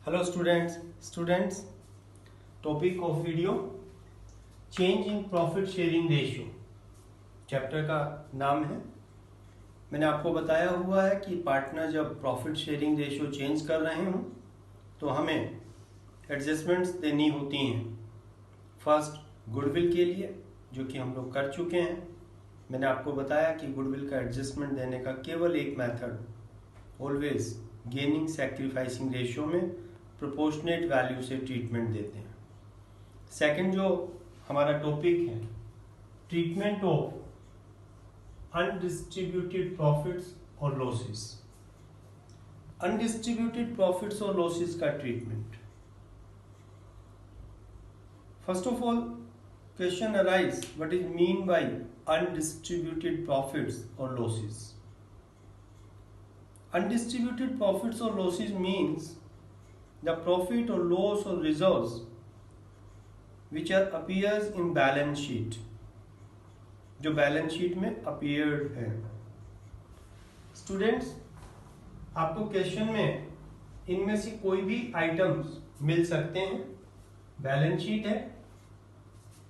Hello students topic of video change in profit sharing ratio chapter का नाम है। मैंने आपको बताया हुआ है कि पार्टनर जब प्रॉफिट शेयरिंग रेशियो चेंज कर रहे हों तो हमें एडजस्टमेंट्स देनी होती हैं। फर्स्ट गुडविल के लिए, जो कि हम लोग कर चुके हैं। मैंने आपको बताया कि गुडविल का एडजस्टमेंट देने का केवल एक method, always gaining sacrificing ratio में प्रोपोर्शनेट वैल्यू से ट्रीटमेंट देते हैं। सेकंड जो हमारा टॉपिक है, ट्रीटमेंट ऑफ अनडिस्ट्रीब्यूटेड प्रॉफिट्स और लॉसेस। अनडिस्ट्रीब्यूटेड प्रॉफिट्स और लॉसेस का treatment. First of all question arise, what is mean by undistributed profits और losses? Undistributed profits or losses means the profit or loss or reserves which appears in balance sheet, जो balance sheet में appeared है। Students, आपको question में इनमें से कोई भी आइटम्स मिल सकते हैं। बैलेंस शीट है,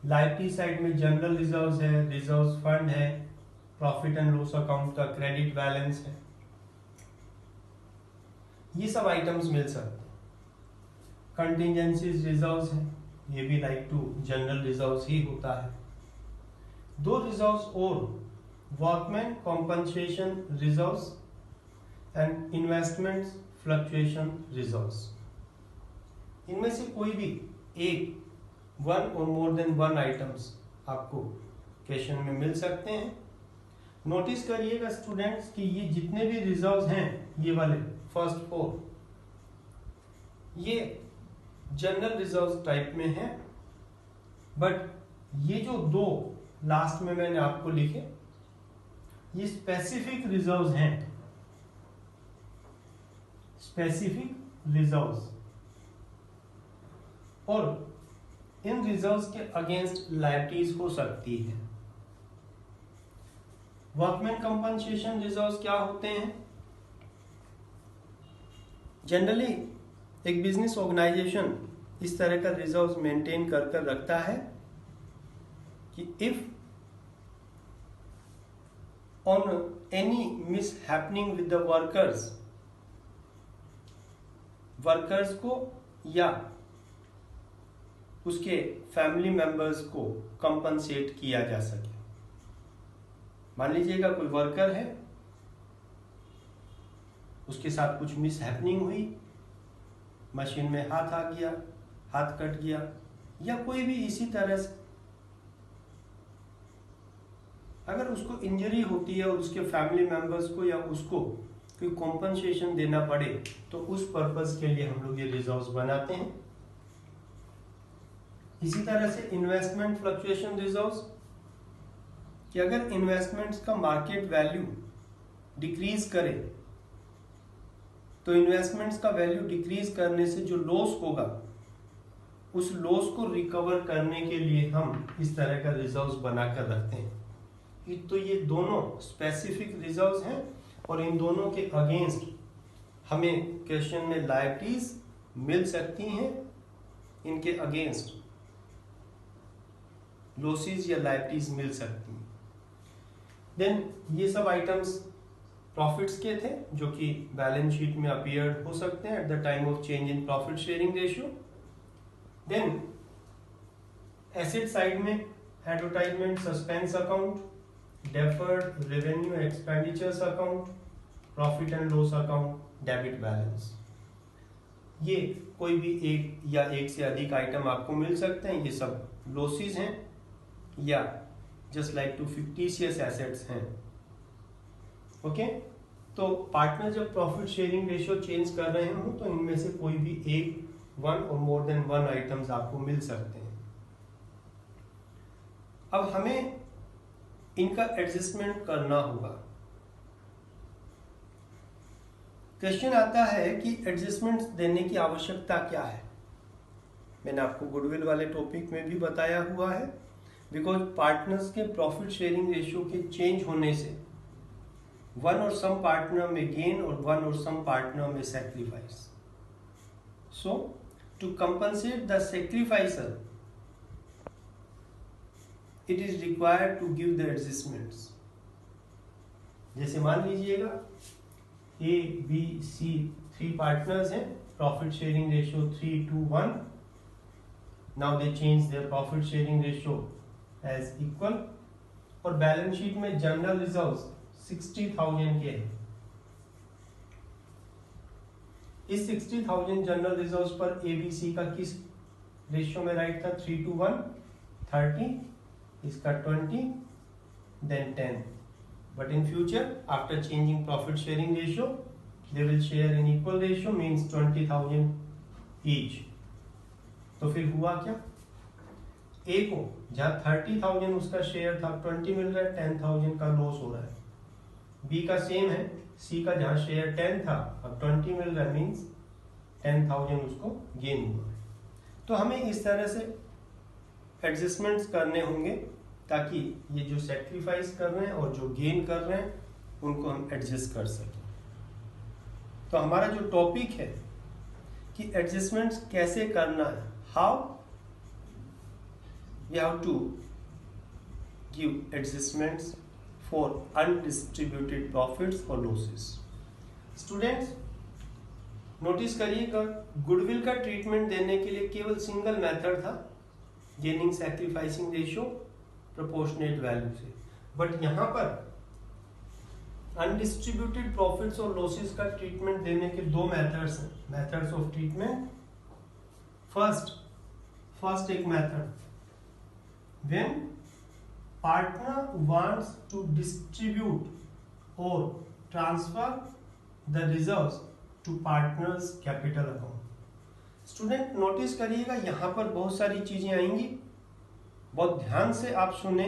लायबिलिटी साइड में जनरल रिजर्व्स है, रिजर्व्स फंड है, प्रॉफिट एंड लॉस अकाउंट का क्रेडिट बैलेंस है, ये सब आइटम्स मिल सकते हैं। कंटिजेंसीज रिजर्व्स हैं, ये भी लाइक टू जनरल रिजर्व्स ही होता है। दो रिजर्व्स और workman compensation reserves and investments fluctuation reserves, इनमें से कोई भी एक, वन और मोर देन वन आइटम्स आपको क्वेश्चन में मिल सकते हैं। नोटिस करिएगा स्टूडेंट्स कि ये जितने भी रिजर्व्स हैं, ये वाले फर्स्ट फोर, ये जनरल रिजर्व्स टाइप में है, बट ये जो दो लास्ट में मैंने आपको लिखे, ये स्पेसिफिक रिजर्व्स हैं। स्पेसिफिक रिजर्व्स, और इन रिजर्व्स के अगेंस्ट लायबिलिटीज हो सकती है। वर्कमैन कंपनसेशन रिजर्व्स क्या होते हैं? जनरली एक बिजनेस ऑर्गेनाइजेशन इस तरह का रिजर्व्स मेंटेन कर रखता है कि if on any miss happening with the workers को या उसके फैमिली मेंबर्स को कंपनसेट किया जा सके। मान लीजिएगा कोई वर्कर है, उसके साथ कुछ मिस हैपनिंग हुई, मशीन में हाथ आ गया, हाथ कट गया, या कोई भी इसी तरह से अगर उसको इंजरी होती है और उसके फैमिली मेंबर्स को या उसको कोई कॉम्पनसेशन देना पड़े, तो उस पर्पस के लिए हम लोग ये रिजर्व्स बनाते हैं। इसी तरह से इन्वेस्टमेंट फ्लक्चुएशन रिजर्व्स, कि अगर इन्वेस्टमेंट्स का मार्केट वैल्यू डिक्रीज करे तो इन्वेस्टमेंट्स का वैल्यू डिक्रीज करने से जो लॉस होगा, उस लॉस को रिकवर करने के लिए हम इस तरह का रिजर्व्स बनाकर रखते हैं। तो ये दोनों स्पेसिफिक रिजर्व्स हैं और इन दोनों के अगेंस्ट हमें क्वेश्चन में लायबिलिटीज मिल सकती हैं। इनके अगेंस्ट लॉसेस या लायबिलिटीज मिल सकती हैं। देन ये सब आइटम्स प्रॉफिट्स के थे, जो कि बैलेंस शीट में अपीयर्ड हो सकते हैं at the time of change in profit sharing ratio. Then asset side में advertisement suspense account, deferred revenue expenditures account, profit and loss account, debit balance. ये कोई भी एक या एक से अधिक आइटम आपको मिल सकते हैं। ये सब लॉसेस हैं या just like to fictitious assets हैं। ओके, तो पार्टनर जब प्रॉफिट शेयरिंग रेशियो चेंज कर रहे हो तो इनमें से कोई भी एक, वन और मोर देन वन आइटम्स आपको मिल सकते हैं। अब हमें इनका एडजस्टमेंट करना होगा। क्वेश्चन आता है कि एडजस्टमेंट्स देने की आवश्यकता क्या है? मैंने आपको गुडविल वाले टॉपिक में भी बताया हुआ है, बिकॉज पार्टनर्स के प्रॉफिट शेयरिंग रेशियो के चेंज होने से वन और सम पार्टनर में गेन और वन और सम पार्टनर में sacrifice. So to compensate the sacrificer, it is required to give the adjustments. जैसे मान लीजिएगा A, B, C 3 पार्टनर्स हैं, profit sharing ratio 3:1. Now they change their profit sharing ratio as equal, और balance sheet में general reserves 60,000 के हैं. इस 60,000 general reserves पर ABC का किस रेशियो में राइट था? 3:1, 30, इसका 20, then 10. But in future, after changing profit sharing ratio, they will share in equal ratio, means 20,000 each. तो फिर हुआ क्या? A को जहाँ 30,000 उसका शेयर था, 20 मिल रहा है, 10,000 का लॉस हो रहा है. B का सेम है, C का जहाँ शेयर 10 था, अब 20 मिल रहा है, मीन्स 10,000 उसको गेन हुआ है. तो हमें इस तरह से एडजस्टमेंट्स करने होंगे ताकि ये जो सेक्रीफाइस कर रहे हैं और जो गेन कर रहे हैं उनको हम एडजस्ट कर सकें. तो हमारा जो टॉपिक है कि एडजस्टमेंट्स कैसे करना है, how we have to give adjustments for undistributed profits और लॉसेस. स्टूडेंट्स नोटिस करिएगा, गुडविल का ट्रीटमेंट देने के लिए केवल सिंगल मेथड था, gaining sacrificing ratio proportionate value से. बट यहां पर अनडिस्ट्रीब्यूटेड प्रॉफिट्स और लॉसेस का ट्रीटमेंट देने के दो मेथड्स हैं, मेथड्स ऑफ ट्रीटमेंट. फर्स्ट एक method, when partner wants to distribute और transfer the reserves to partners capital account. Student notice करिएगा, यहां पर बहुत सारी चीजें आएंगी, बहुत ध्यान से आप सुने,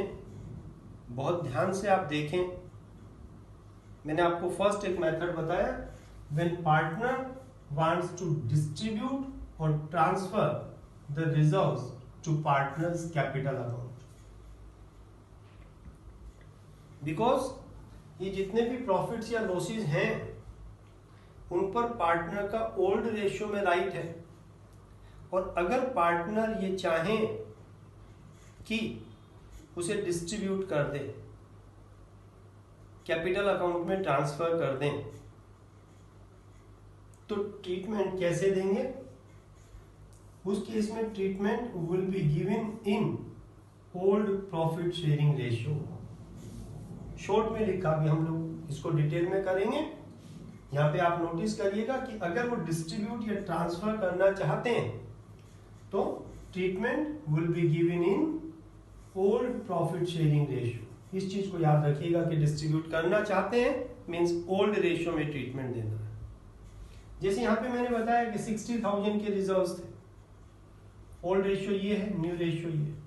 बहुत ध्यान से आप देखें. मैंने आपको फर्स्ट एक मेथड बताया, when partner wants to distribute और transfer the reserves to partners capital account. Because ये जितने भी प्रॉफिट्स या लॉसेस हैं उन पर पार्टनर का ओल्ड रेशियो में राइट है, और अगर पार्टनर ये चाहें कि उसे डिस्ट्रीब्यूट कर दें, कैपिटल अकाउंट में ट्रांसफर कर दें, तो ट्रीटमेंट कैसे देंगे? उस केस में treatment will be given in old profit sharing ratio. Short में लिखा, भी हम लोग इसको डिटेल में करेंगे. यहां पे आप नोटिस करिएगा कि अगर वो डिस्ट्रीब्यूट या ट्रांसफर करना चाहते हैं तो treatment will be given in old profit sharing ratio. इस चीज को याद रखिएगा कि डिस्ट्रीब्यूट करना चाहते हैं मींस ओल्ड रेशियो में ट्रीटमेंट देना है. जैसे यहां पे मैंने बताया कि 60,000 के रिजर्व्स थे, ओल्ड रेशियो ये है, न्यू रेशियो ये है.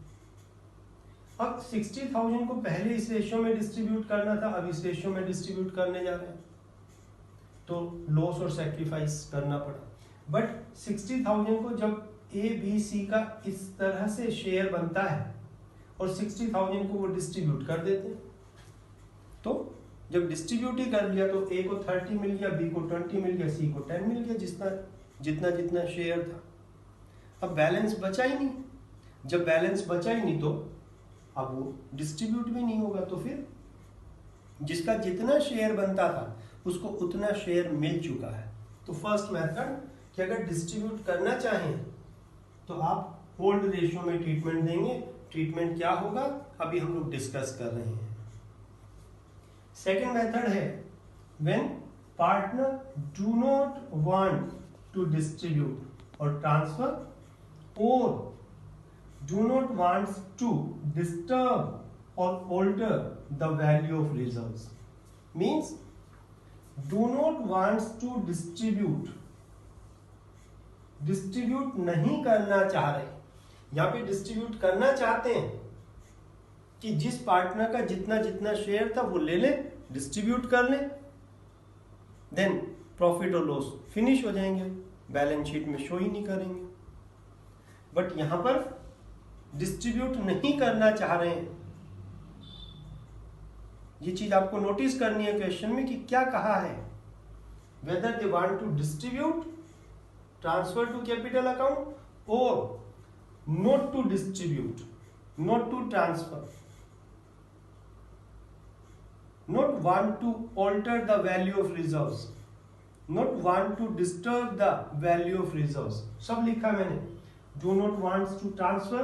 अब 60,000 को पहले इस रेशियो में डिस्ट्रीब्यूट करना था, अब इस रेशियो में डिस्ट्रीब्यूट करने जा रहे हैं, तो लॉस और सैक्रिफाइस करना पड़ा. बट 60,000 को जब ABC का इस तरह से शेयर बनता है और 60,000 को वो डिस्ट्रीब्यूट कर देते हैं, तो जब डिस्ट्रीब्यूट ही कर लिया तो A को 30 मिल गया, B को 20 मिल गया, C को 10 मिल गया, जितना जितना शेयर था. अब बैलेंस बचा ही नहीं. जब बैलेंस बचा ही नहीं तो अब वो डिस्ट्रीब्यूट भी नहीं होगा, तो फिर जिसका जितना शेयर बनता था उसको उतना शेयर मिल चुका है. तो फर्स्ट मेथड कि अगर डिस्ट्रीब्यूट करना चाहें तो आप ओल्ड रेशियो में ट्रीटमेंट देंगे. ट्रीटमेंट क्या होगा अभी हम लोग डिस्कस कर रहे हैं. सेकेंड मेथड है, when partner do not want to distribute और ट्रांसफर और do not wants to disturb or alter the value of reserves. Means do not wants to distribute नहीं करना चाह रहे. यहाँ पे डिस्ट्रीब्यूट करना चाहते हैं कि जिस पार्टनर का जितना जितना शेयर था वो ले ले, डिस्ट्रीब्यूट कर ले, देन प्रॉफिट और लॉस फिनिश हो जाएंगे, बैलेंस शीट में शो ही नहीं करेंगे. बट यहां पर डिस्ट्रीब्यूट नहीं करना चाह रहे हैं. ये चीज आपको नोटिस करनी है क्वेश्चन में कि क्या कहा है, whether they want to distribute, transfer to capital account or not to distribute, not to transfer, not want to alter the value of reserves, not want to disturb the value of reserves, सब लिखा मैंने. do not wants to transfer,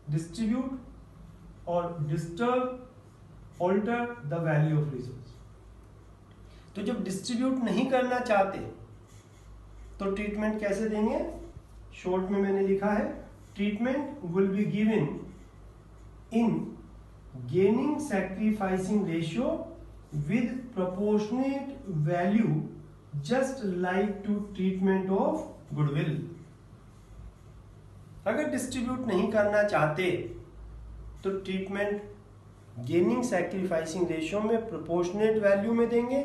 distribute और disturb, alter the value of reserves. तो जब distribute नहीं करना चाहते तो ट्रीटमेंट कैसे देंगे? शॉर्ट में मैंने लिखा है treatment will be given in gaining sacrificing ratio with proportionate value just like to treatment of goodwill. अगर डिस्ट्रीब्यूट नहीं करना चाहते तो ट्रीटमेंट गेनिंग सैक्रिफाइसिंग रेशियो में प्रोपोर्शनेट वैल्यू में देंगे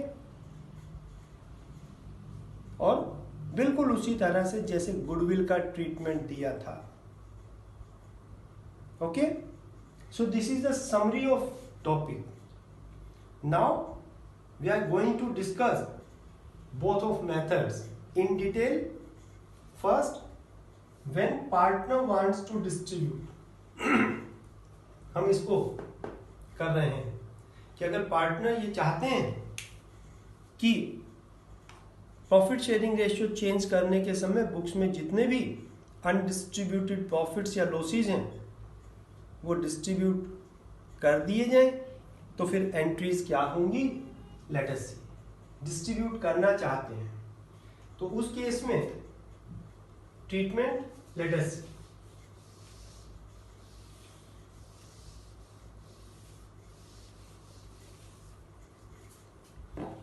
और बिल्कुल उसी तरह से जैसे गुडविल का ट्रीटमेंट दिया था. Okay, so this is the summary of topic. Now we are going to discuss both of methods in detail. First, when partner wants to distribute, हम इसको कर रहे हैं कि अगर पार्टनर ये चाहते हैं कि प्रॉफिट शेयरिंग रेशियो चेंज करने के समय बुक्स में जितने भी अनडिस्ट्रीब्यूटेड प्रॉफिट्स या लॉसेज हैं वो डिस्ट्रीब्यूट कर दिए जाएं, तो फिर एंट्रीज क्या होंगी? लेट अस सी. डिस्ट्रीब्यूट करना चाहते हैं तो उस केस में ट्रीटमेंट लेट अस सी.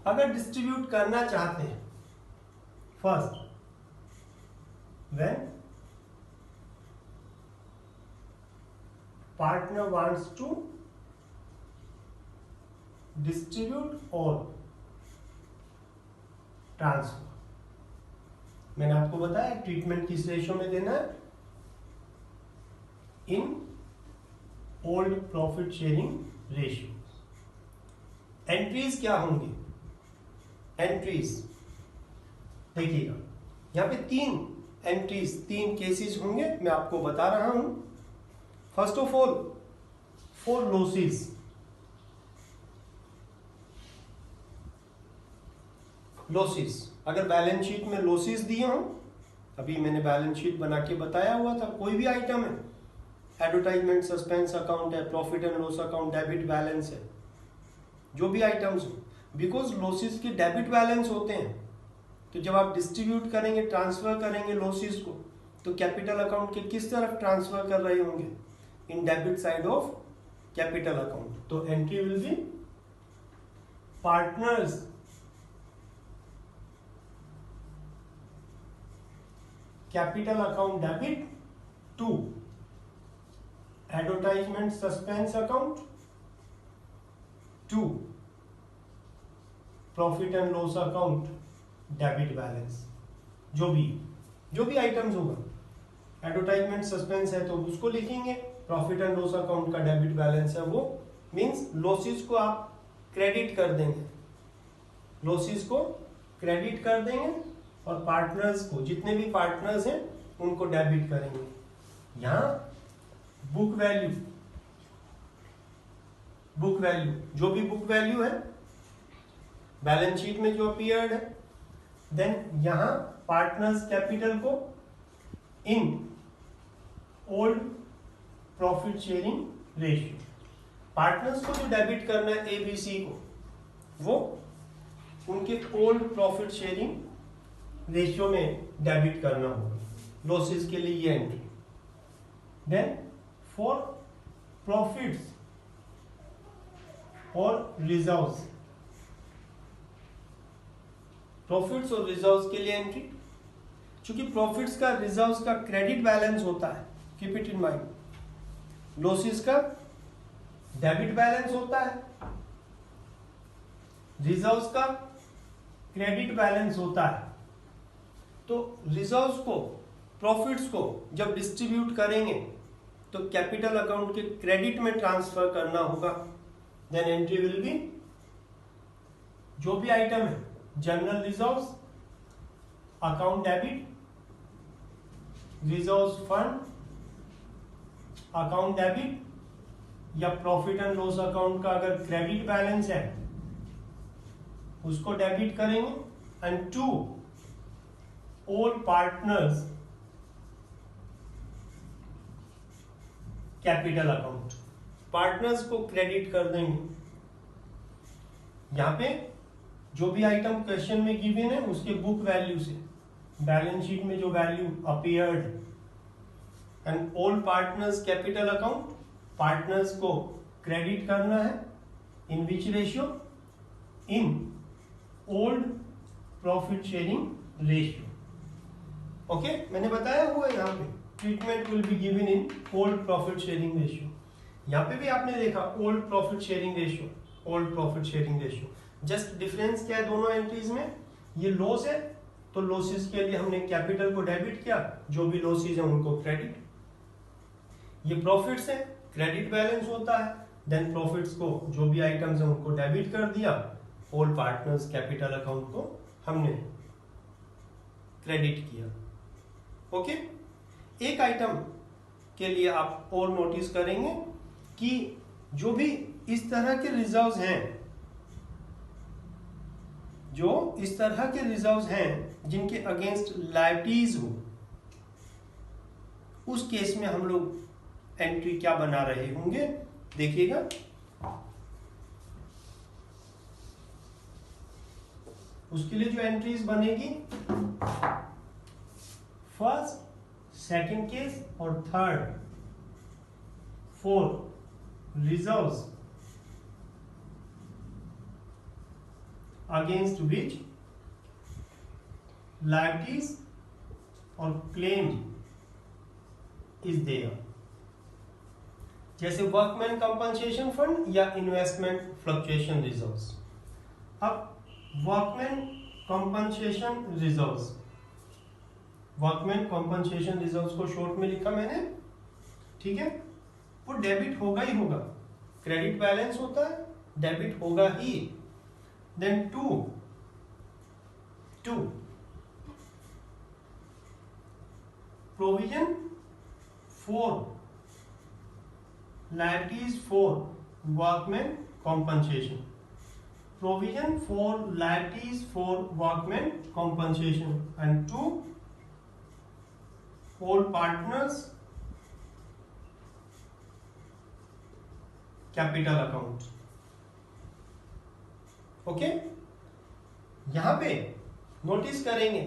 अगर डिस्ट्रीब्यूट करना चाहते हैं, first when partner wants to distribute और ट्रांसफर. मैंने आपको बताया ट्रीटमेंट किस रेशियो में देना है? In old profit sharing ratio. Entries क्या होंगी? एंट्रीज देखिएगा यहां पे 3 एंट्रीज, 3 केसेस होंगे, मैं आपको बता रहा हूं. First of all for losses, losses अगर बैलेंस शीट में लॉसेस दिए हों, अभी मैंने बैलेंस शीट बना के बताया हुआ था, कोई भी आइटम है, एडवर्टाइजमेंट सस्पेंस अकाउंट है, profit and loss account, debit balance है, जो भी आइटम्स हो, बिकॉज लॉसेस के डेबिट बैलेंस होते हैं, तो जब आप डिस्ट्रीब्यूट करेंगे, ट्रांसफर करेंगे लॉसेस को, तो कैपिटल अकाउंट के किस तरफ ट्रांसफर कर रहे होंगे? In debit side of capital account. तो entry will be partners capital account debit to advertisement suspense account to profit and loss account debit balance. जो भी आइटम्स होगा, एडवर्टाइजमेंट सस्पेंस है तो उसको लिखेंगे, प्रॉफिट एंड लॉस अकाउंट का debit balance है वो मींस लॉसेस को आप क्रेडिट कर देंगे, लॉसेस को क्रेडिट कर देंगे और पार्टनर्स को, जितने भी पार्टनर्स हैं उनको डेबिट करेंगे. यहां बुक वैल्यू, जो भी बुक वैल्यू है बैलेंस शीट में जो अपीयर्ड है, देन यहां पार्टनर्स कैपिटल को इन old profit sharing ratio. Partners को जो डेबिट करना है ABC को, वो उनके ओल्ड प्रॉफिट शेयरिंग रेशियो में डेबिट करना होगा. लॉसेस के लिए ये एंट्री. देन फॉर प्रॉफिट्स और रिजर्व्स, प्रॉफिट्स और रिजर्व्स के लिए एंट्री. चूंकि प्रॉफिट्स का रिजर्व्स का क्रेडिट बैलेंस होता है, keep it in mind. Losses का डेबिट बैलेंस होता है, रिजर्व्स का क्रेडिट बैलेंस होता है. तो रिजर्व्स को, प्रॉफिट्स को जब डिस्ट्रीब्यूट करेंगे तो कैपिटल अकाउंट के क्रेडिट में ट्रांसफर करना होगा. देन एंट्री विल बी, जो भी आइटम है, general reserves account debit reserves fund account debit, या प्रॉफिट एंड लॉस अकाउंट का अगर क्रेडिट बैलेंस है उसको डेबिट करेंगे। And to all partners capital account, partners को क्रेडिट कर देंगे। यहां पे जो भी आइटम क्वेश्चन में गिवन है उसके बुक वैल्यू से, बैलेंस शीट में जो value appeared, and all partners capital account, partners को क्रेडिट करना है in which ratio, in old profit sharing ratio. Okay, मैंने बताया हुआ है यहाँ पे treatment will be given in old profit sharing ratio. यहाँ पे भी आपने देखा old profit sharing ratio, old profit sharing ratio. Just difference क्या है दोनों एंट्रीज में, ये लॉस है तो लॉसेस के लिए हमने कैपिटल को डेबिट किया, जो भी लॉसेज है उनको क्रेडिट। ये प्रॉफिट्स है, क्रेडिट बैलेंस होता है, देन प्रॉफिट्स को जो भी आइटम्स है उनको डेबिट कर दिया, ऑल पार्टनर्स कैपिटल अकाउंट को हमने क्रेडिट किया। ओके, एक आइटम के लिए आप और नोटिस करेंगे कि जो भी इस तरह के रिजर्व्स हैं, जो इस तरह के रिजर्व्स हैं जिनके अगेंस्ट लायबिलिटीज हो, उस केस में हम लोग एंट्री क्या बना रहे होंगे, देखिएगा। उसके लिए जो एंट्रीज बनेगी, फर्स्ट, सेकंड केस और third, fourth, reserves against which liabilities और क्लेम इज देयर, जैसे वर्कमैन कंपनसेशन फंड या इन्वेस्टमेंट फ्लक्चुएशन रिजर्व्स। अब workman compensation reserves, workman compensation reserves को शॉर्ट में लिखा मैंने, ठीक है। वो डेबिट होगा ही होगा, क्रेडिट बैलेंस होता है, डेबिट होगा ही। Then to provision for liabilities for workmen compensation, provision for liabilities for workmen compensation, and two, all partners capital account। Okay, यहां पे नोटिस करेंगे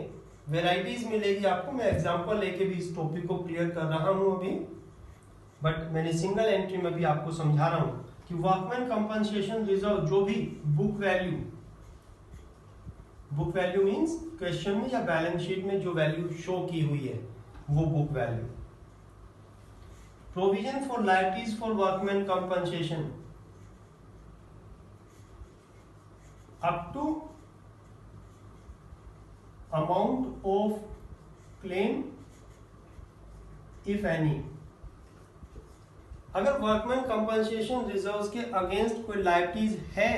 वेराइटीज मिलेगी आपको। मैं एग्जांपल लेके भी इस टॉपिक को क्लियर कर रहा हूं अभी, बट मैंने सिंगल एंट्री में भी आपको समझा रहा हूं कि वर्कमैन कंपनसेशन रिजर्व जो भी बुक वैल्यू मींस क्वेश्चन में या बैलेंस शीट में जो वैल्यू शो की हुई है वो book value. Provision for liabilities for workman compensation up to amount of claim if any. अगर वर्कमैन कंपनसेशन रिजर्व्स के अगेंस्ट कोई लायबिलिटीज है,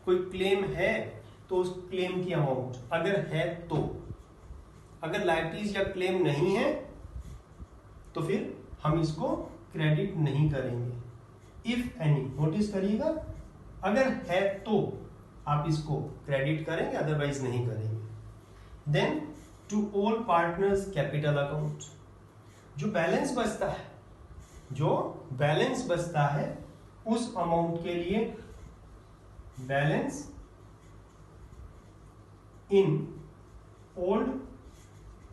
कोई क्लेम है, तो उस क्लेम की अमाउंट अगर है तो, अगर लायबिलिटीज या क्लेम नहीं है तो फिर हम इसको क्रेडिट नहीं करेंगे। इफ एनी, नोटिस करिएगा, अगर है तो आप इसको क्रेडिट करेंगे, अदरवाइज नहीं करेंगे। Then to all partners capital account, जो बैलेंस बचता है उस अमाउंट के लिए balance in old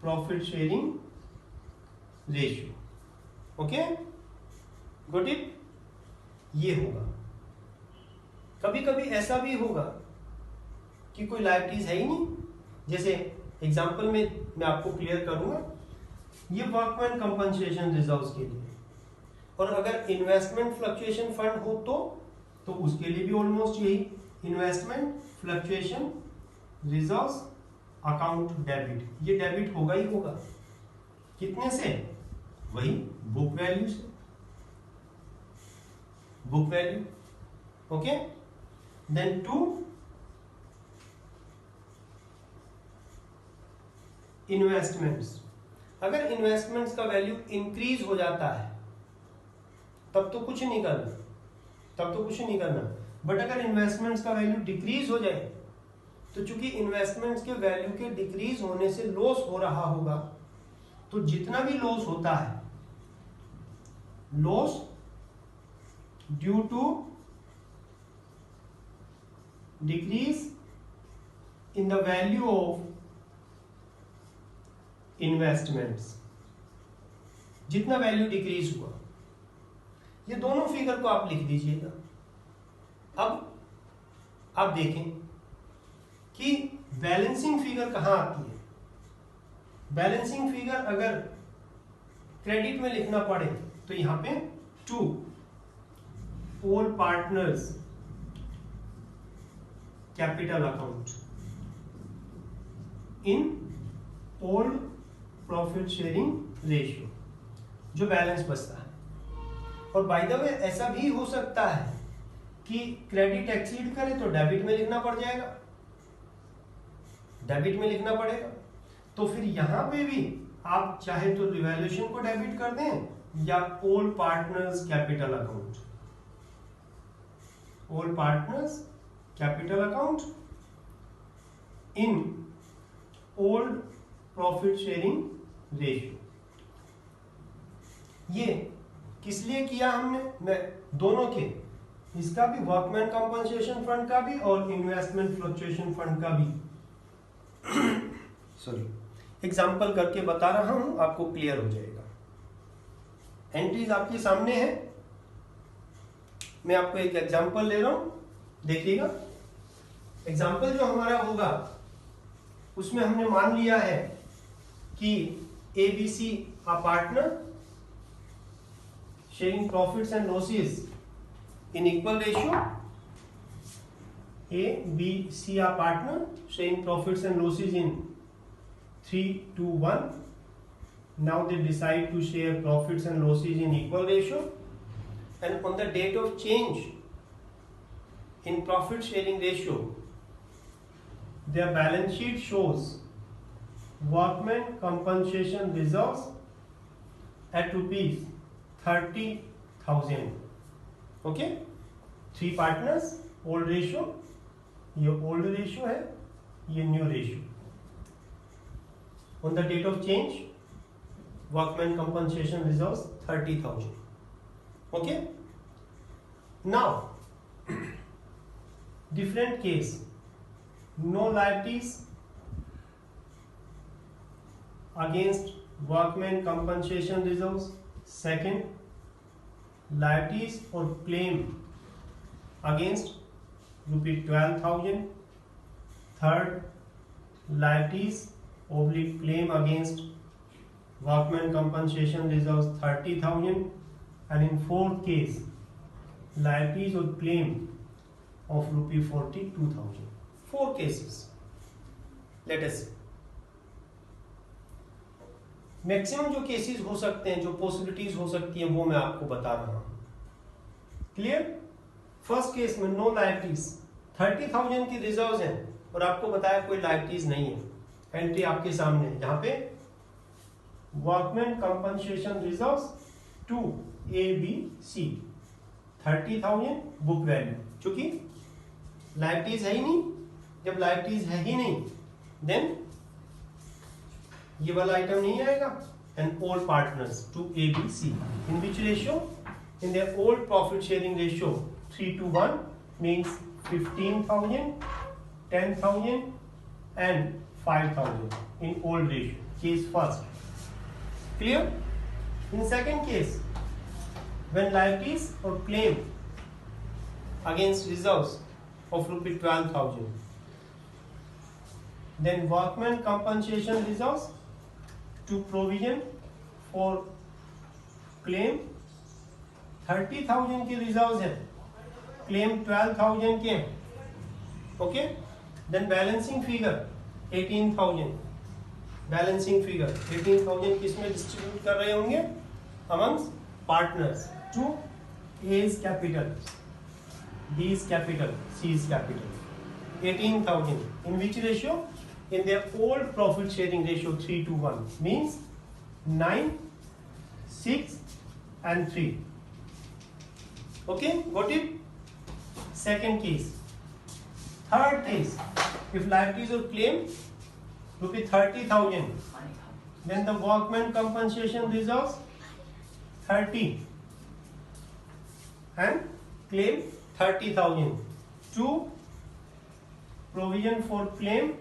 profit sharing ratio. Okay, got it. ये होगा। कभी कभी ऐसा भी होगा कि कोई लायबिलिटीज है ही नहीं, जैसे एग्जांपल में मैं आपको क्लियर करूंगा, ये वर्कमैन कंपनसेशन रिजर्व्स के लिए, और अगर इन्वेस्टमेंट फ्लक्चुएशन फंड हो तो उसके लिए भी ऑलमोस्ट यही, investment fluctuation reserves account debit, ये डेबिट होगा ही होगा। कितने से? वही बुक वैल्यू से, book value. Okay, then to investments, अगर इन्वेस्टमेंट्स का वैल्यू इंक्रीज हो जाता है तब तो कुछ नहीं करना, बट अगर इन्वेस्टमेंट्स का वैल्यू डिक्रीज हो जाए तो चूंकि इन्वेस्टमेंट्स के वैल्यू के डिक्रीज होने से लॉस हो रहा होगा, तो जितना भी लॉस होता है, loss due to decrease in the value of investments, जितना वैल्यू डिक्रीज हुआ, ये दोनों फिगर को आप लिख दीजिएगा। अब आप देखें कि बैलेंसिंग फिगर कहां आती है। बैलेंसिंग फिगर अगर क्रेडिट में लिखना पड़े तो यहां पे to all partners capital account in old profit sharing ratio, जो बैलेंस बचता है। और बाय द वे ऐसा भी हो सकता है कि क्रेडिट एक्सीड करे तो डेबिट में लिखना पड़ जाएगा, डेबिट में लिखना पड़ेगा। तो फिर यहां पे भी आप चाहे तो रिवैल्यूएशन को डेबिट कर दें या all partners capital account, all partners capital account in old profit sharing ratio. ये किस लिए किया हमने? मैं दोनों के, इसका भी, वर्कमैन कंपनसेशन फंड का भी और इन्वेस्टमेंट फ्लक्चुएशन फंड का भी सॉरी एग्जांपल करके बता रहा हूं, आपको क्लियर हो जाएगा। एंट्रीज आपके सामने है, मैं आपको एक एग्जांपल ले रहा हूं, देखिएगा। एग्जांपल जो हमारा होगा उसमें हमने मान लिया है कि ABC are partner sharing profits and losses in equal ratio. A, B, C are partner sharing profits and losses in 3-1. Now they decide to share profits and losses in equal ratio, and on the date of change in profit sharing ratio, their balance sheet shows workmen compensation reserves at rupees 30,000. Okay, 3 partners, old ratio, ये old ratio है, ये new ratio. On the date of change workman compensation reserves 30,000. Okay, now different case, no liabilities against workman compensation reserves. Second, liabilities or claim against ₹12,000. Third, liabilities oblique claim against workman compensation reserves 30,000. And in fourth case, liabilities or claim of ₹42,000. 4 cases. Let us see. Maximum जो cases हो सकते हैं, जो possibilities हो सकती हैं, वो मैं आपको बता रहा हूं। क्लियर? फर्स्ट केस में नो लायबिलिटीज, 30,000 की रिजर्व्स हैं और आपको बताया कोई लायबिलिटीज नहीं है। एंट्री आपके सामने है, जहां पे workman compensation reserves to ABC 30,000 book value, क्योंकि लायबिलिटीज है ही नहीं। जब लायबिलिटीज है ही नहीं, देन ये वाला आइटम नहीं आएगा। And all partners to ABC in which ratio? In their old profit sharing ratio 3-1 means 15,000, 10,000 and 5,000 in old ratio. Case first. Clear? In second case, when liabilities or claim against reserves of ₹12,000, then workman compensation reserves to provision for claim 30,000 की reserves है, claim 12,000 के, okay. Then balancing figure 18,000, balancing figure 18,000 किसमें distribute कर रहे होंगे? Amongst partners to A's capital, B's capital, C's capital. 18,000 in which ratio? In their old profit sharing ratio 3-1 means 9, 6 and 3. Okay, got it? Second case. Third case, if liabilities or claim rupees 30,000, then the workman compensation reserves 30 and claim 30,000 to provision for claim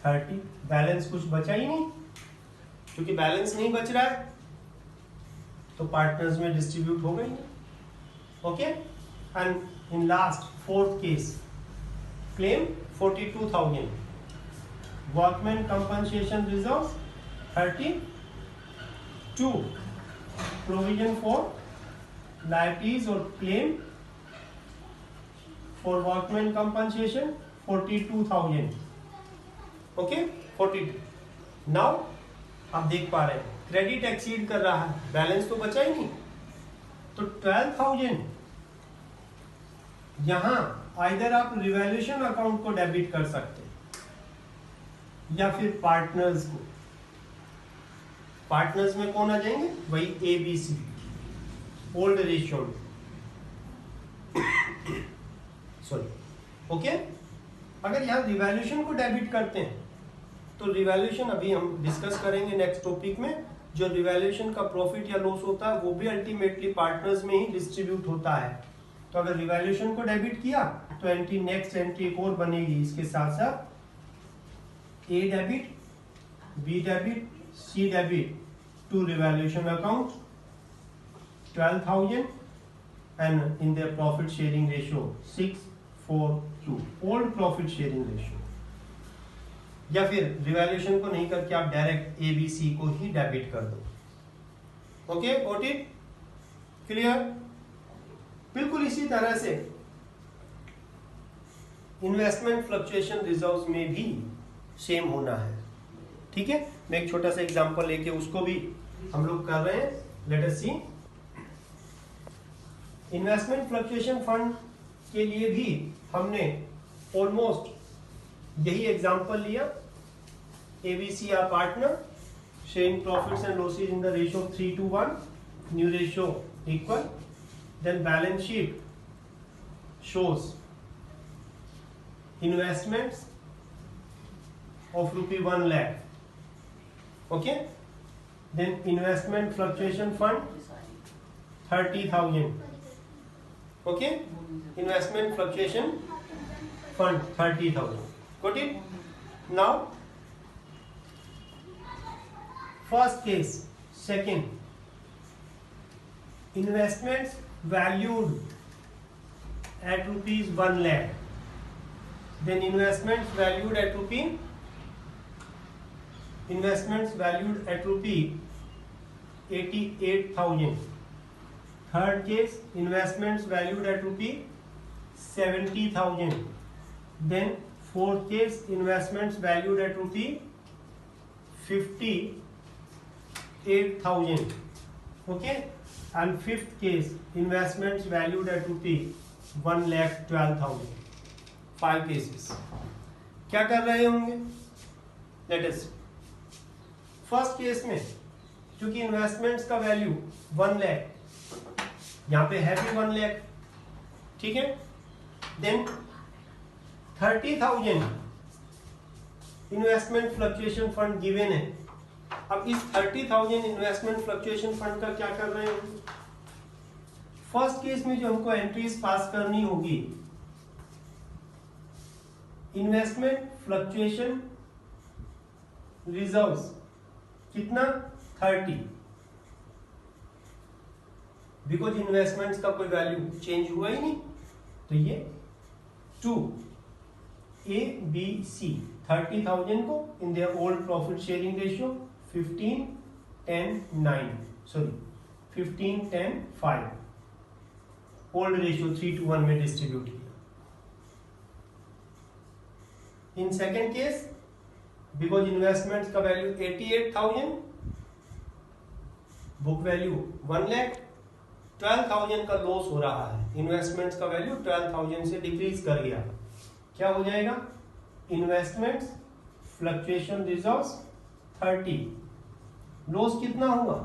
30. Balance कुछ बचा ही नहीं, क्योंकि balance नहीं बच रहा है तो partners में डिस्ट्रीब्यूट हो गई. Okay, and in last fourth case, claim 42,000, workman compensation reserve 30 to provision for liabilities और claim for workman compensation 42,000. Okay, 42. Now आप देख पा रहे हैं क्रेडिट एक्सीड कर रहा है, बैलेंस तो बचा ही नहीं, तो 12,000 यहां आइदर आप रिवैल्यूएशन अकाउंट को डेबिट कर सकते हैं या फिर पार्टनर्स को. पार्टनर्स में कौन आ जाएंगे? वही A B C, old ratio में. Sorry, okay. अगर यहां रिवैल्यूएशन को डेबिट करते हैं तो रिवैल्यूएशन अभी हम डिस्कस करेंगे नेक्स्ट टॉपिक में. जो रिवैल्यूएशन का प्रॉफिट या लॉस होता है वो भी अल्टीमेटली पार्टनर्स में ही डिस्ट्रीब्यूट होता है. तो अगर रिवैल्यूएशन को डेबिट किया तो एंट्री, नेक्स्ट एंट्री एक और बनेगी इसके साथ साथ, A debit, B debit, C debit to revaluation account 12,000 and in their profit sharing ratio 6:4:2, old profit sharing ratio. या फिर रिवैल्यूएशन को नहीं करके आप डायरेक्ट ए बी सी को ही डेबिट कर दो. Okay, got it? क्लियर? बिल्कुल इसी तरह से इन्वेस्टमेंट फ्लक्चुएशन रिजर्व्स में भी सेम होना है. ठीक है, मैं एक छोटा सा एग्जांपल लेके उसको भी हम लोग कर रहे हैं. लेट अस सी. इन्वेस्टमेंट फ्लक्चुएशन फंड के लिए भी हमने ऑलमोस्ट यही एग्जांपल लिया. ABC are partner, sharing profits and losses in the ratio of 3:1, new ratio equal. Then balance sheet shows investments of ₹1 lakh. Okay. Then investment fluctuation fund 30,000. Okay. Investment fluctuation fund 30,000. Got it? Now first case, second, investments valued at ₹1 lakh, then investments valued at ₹88,000. Third case, investments valued at ₹70,000. Then fourth case, investments valued at ₹58,000. Okay, and fifth case, investments valued at ₹1,12,000. 5 cases. क्या कर रहे होंगे? Let us. First case में क्योंकि investments का value 1 lakh, यहां पे है भी 1 लाख. ठीक है. Then 30,000 investment fluctuation fund given है. अब इस 30,000 इन्वेस्टमेंट फ्लक्चुएशन फंड का क्या कर रहे हैं? फर्स्ट केस में जो हमको एंट्रीज पास करनी होगी, इन्वेस्टमेंट फ्लक्चुएशन रिजर्व्स कितना? 30, बिकॉज इन्वेस्टमेंट्स का कोई वैल्यू चेंज हुआ ही नहीं. तो ये 2 ए बी सी 30,000 को इन their old profit sharing ratio 15:10:9, sorry 15:10:5, old ratio 3:1 में डिस्ट्रीब्यूट किया. In second case, because investments का वैल्यू 88,000, बुक वैल्यू 1 लाख, 12,000 का लॉस हो रहा है. इन्वेस्टमेंट्स का वैल्यू 12,000 से डिक्रीज कर गया. क्या हो जाएगा? इन्वेस्टमेंट्स फ्लक्चुएशन रिजर्व्स 30 लॉस कितना हुआ?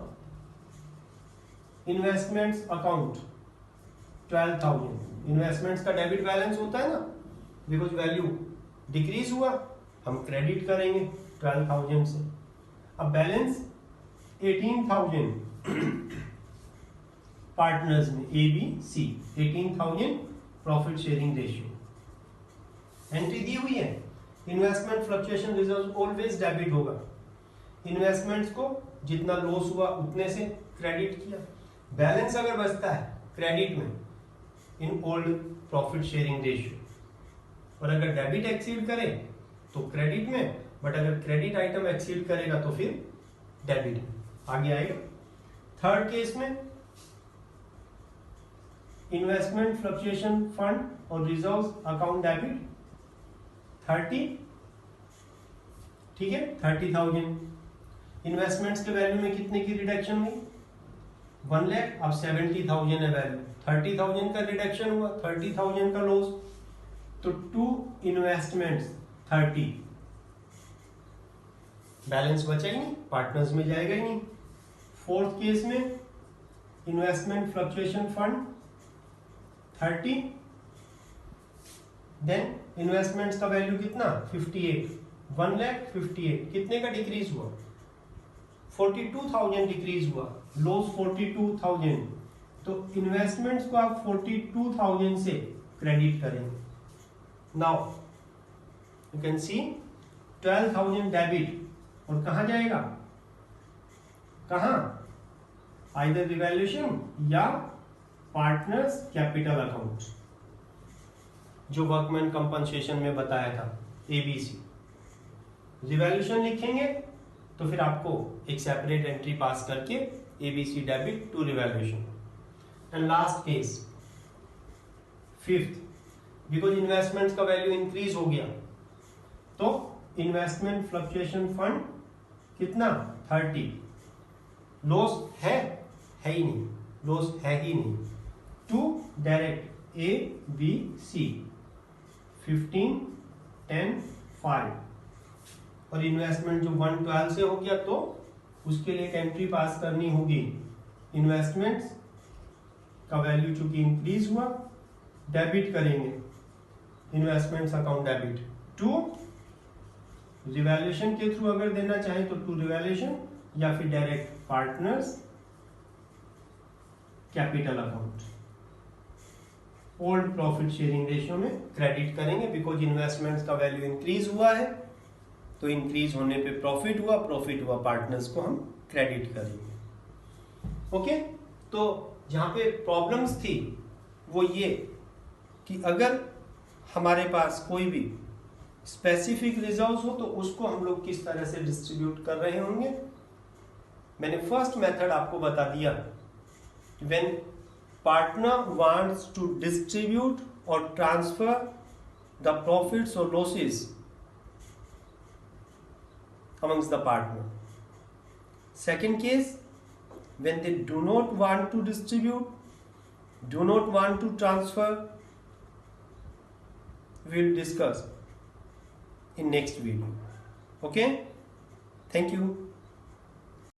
Investments account 12,000। इन्वेस्टमेंट्स का डेबिट बैलेंस होता है ना, बिकॉज वैल्यू डिक्रीज हुआ, हम क्रेडिट करेंगे 12,000 से। अब बैलेंस 18,000 पार्टनर्स में A B C, 18,000 profit sharing ratio entry दी हुई है। Investment fluctuation reserve always debit होगा। इन्वेस्टमेंट्स को जितना लॉस हुआ उतने से क्रेडिट किया, बैलेंस अगर बचता है क्रेडिट में इन ओल्ड प्रॉफिट शेयरिंग रेशियो, और अगर डेबिट एक्सीड करे तो क्रेडिट में, बट अगर क्रेडिट आइटम एक्सीड करेगा तो फिर डेबिट में आगे आएगा। थर्ड केस में इन्वेस्टमेंट फ्लक्चुएशन फंड और रिजर्व्स अकाउंट डेबिट 30, ठीक है, 30,000। इन्वेस्टमेंट्स के वैल्यू में कितने की रिडक्शन हुई? 1 लाख, अब 70,000 है वैल्यू, 30,000 का रिडक्शन हुआ, 30,000 का लॉस, तो टू इन्वेस्टमेंट्स 30, बैलेंस बचा ही नहीं, पार्टनर्स में जाएगा ही नहीं। फोर्थ केस में investment fluctuation fund 30, then investments का वैल्यू कितना? 58, 1 लाख 58, कितने का डिक्रीज हुआ? 42,000 डिक्रीज हुआ, लॉस 42,000, तो इन्वेस्टमेंट्स को आप 42,000 से क्रेडिट करेंगे। Now you can see 12,000 debit, और कहां जाएगा? कहां? आइदर रिवैल्यूएशन या पार्टनर्स कैपिटल अकाउंट, जो वर्कमैन कंपनसेशन में बताया था एबीसी। रिवैल्यूएशन लिखेंगे तो फिर आपको एक सेपरेट एंट्री पास करके ABC debit to revaluation. And last case fifth, because investments का वैल्यू इंक्रीज हो गया, तो इन्वेस्टमेंट फ्लक्चुएशन फंड कितना? 30, लॉस है ही नहीं, लॉस है ही नहीं। To direct A B C 15, 10, 5, और इन्वेस्टमेंट जो 112 से हो गया तो उसके लिए एक एंट्री पास करनी होगी। इन्वेस्टमेंट्स का वैल्यू चूंकि इंक्रीज हुआ, डेबिट करेंगे, investments account debit to revaluation के थ्रू अगर देना चाहे तो टू रिवैल्यूएशन, या फिर direct partners capital account. Old profit sharing ratio में क्रेडिट करेंगे, बिकॉज इन्वेस्टमेंट्स का वैल्यू इंक्रीज हुआ है, तो इंक्रीज होने पे प्रॉफिट हुआ पार्टनर्स को हम क्रेडिट करेंगे। ओके, तो जहां पे प्रॉब्लम्स थी वो ये कि अगर हमारे पास कोई भी स्पेसिफिक रिजर्व्स हो तो उसको हम लोग किस तरह से डिस्ट्रीब्यूट कर रहे होंगे। मैंने फर्स्ट मेथड आपको बता दिया, when partner wants to distribute और ट्रांसफर द प्रॉफिट्स और losses amongst the partner. Second case, when they do not want to distribute, do not want to transfer, we will discuss in next video. Okay, thank you.